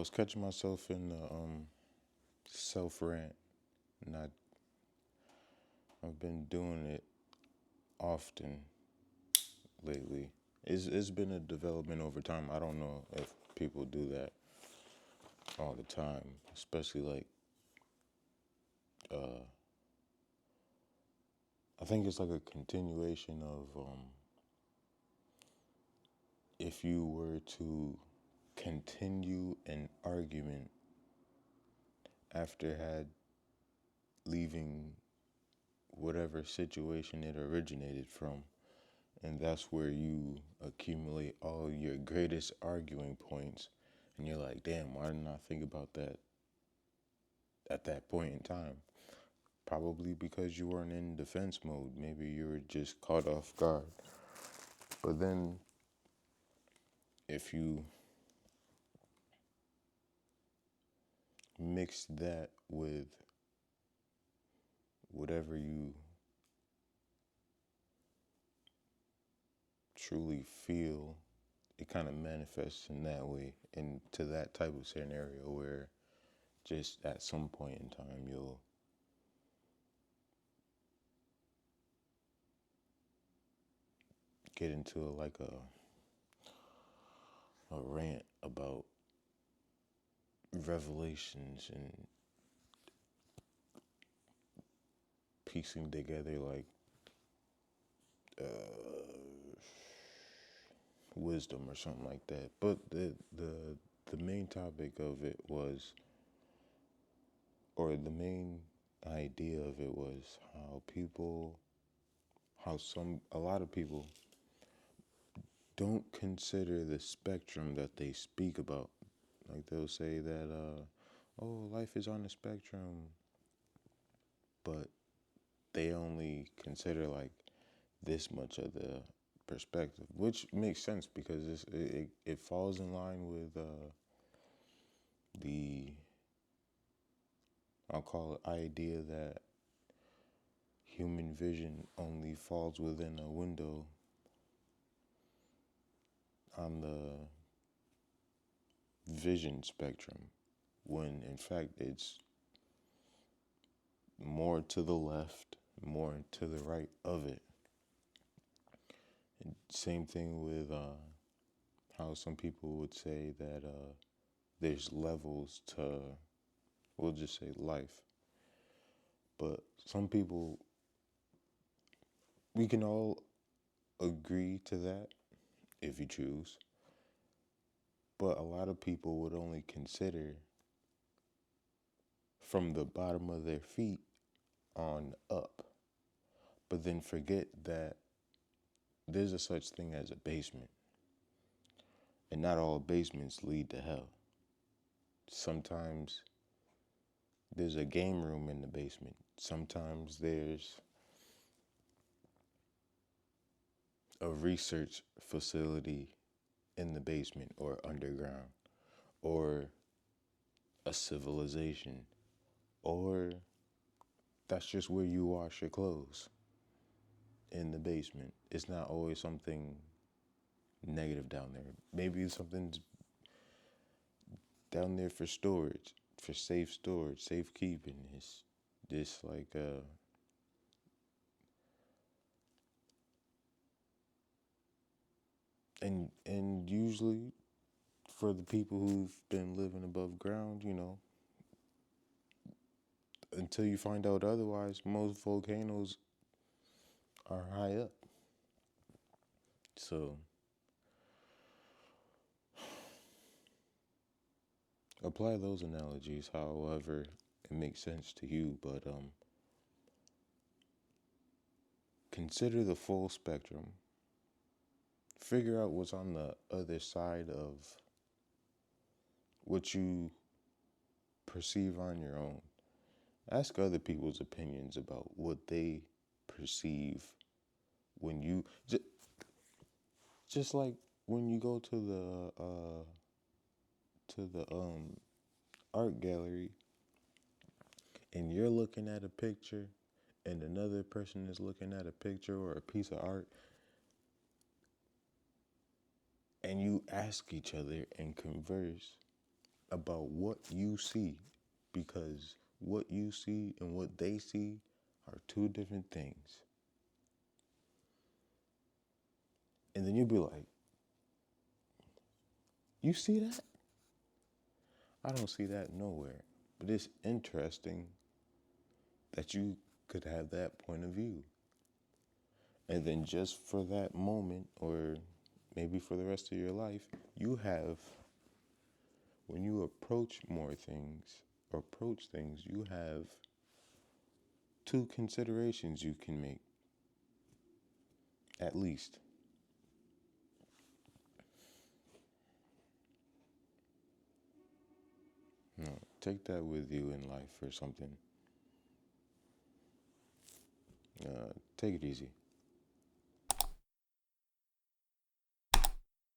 was catching myself in the self rant, and I've been doing it often lately. It's been a development over time. I don't know if people do that all the time, especially like uh, I think it's like a continuation of if you were to continue an argument after had leaving whatever situation it originated from. And that's where you accumulate all your greatest arguing points. And you're like, damn, why didn't I think about that at that point in time? Probably because you weren't in defense mode. Maybe you were just caught off guard. But then if you mix that with whatever you truly feel, it kind of manifests in that way, into that type of scenario where just at some point in time you'll get into like a rant about revelations and piecing together like wisdom or something like that. But the main topic of it was, or the main idea of it was a lot of people don't consider the spectrum that they speak about. Like they'll say that, oh, life is on a spectrum, but they only consider like this much of the perspective, which makes sense because it falls in line with the, I'll call it, idea that human vision only falls within a window on the vision spectrum, when in fact it's more to the left, more to the right of it. And same thing with how some people would say that there's levels to, we'll just say, life. But some people, we can all agree to that if you choose. But a lot of people would only consider from the bottom of their feet on up, but then forget that there's a such thing as a basement. And not all basements lead to hell. Sometimes there's a game room in the basement. Sometimes there's a research facility in the basement or underground, or a civilization, or that's just where you wash your clothes, in the basement. It's not always something negative down there. Maybe something's down there for storage, for safe storage, safekeeping. It's just like and usually for the people who've been living above ground, until you find out otherwise, most volcanoes are high up. So apply those analogies however it makes sense to you, but consider the full spectrum. Figure out what's on the other side of what you perceive on your own. Ask other people's opinions about what they perceive when you just like when you go to the art gallery and you're looking at a picture and another person is looking at a picture or a piece of art, and you ask each other and converse about what you see, because what you see and what they see are two different things. And then you'll be like, you see that? I don't see that nowhere. But it's interesting that you could have that point of view. And then just for that moment, or maybe for the rest of your life, you have, when you approach things, you have two considerations you can make, at least. No, take that with you in life or something. Take it easy.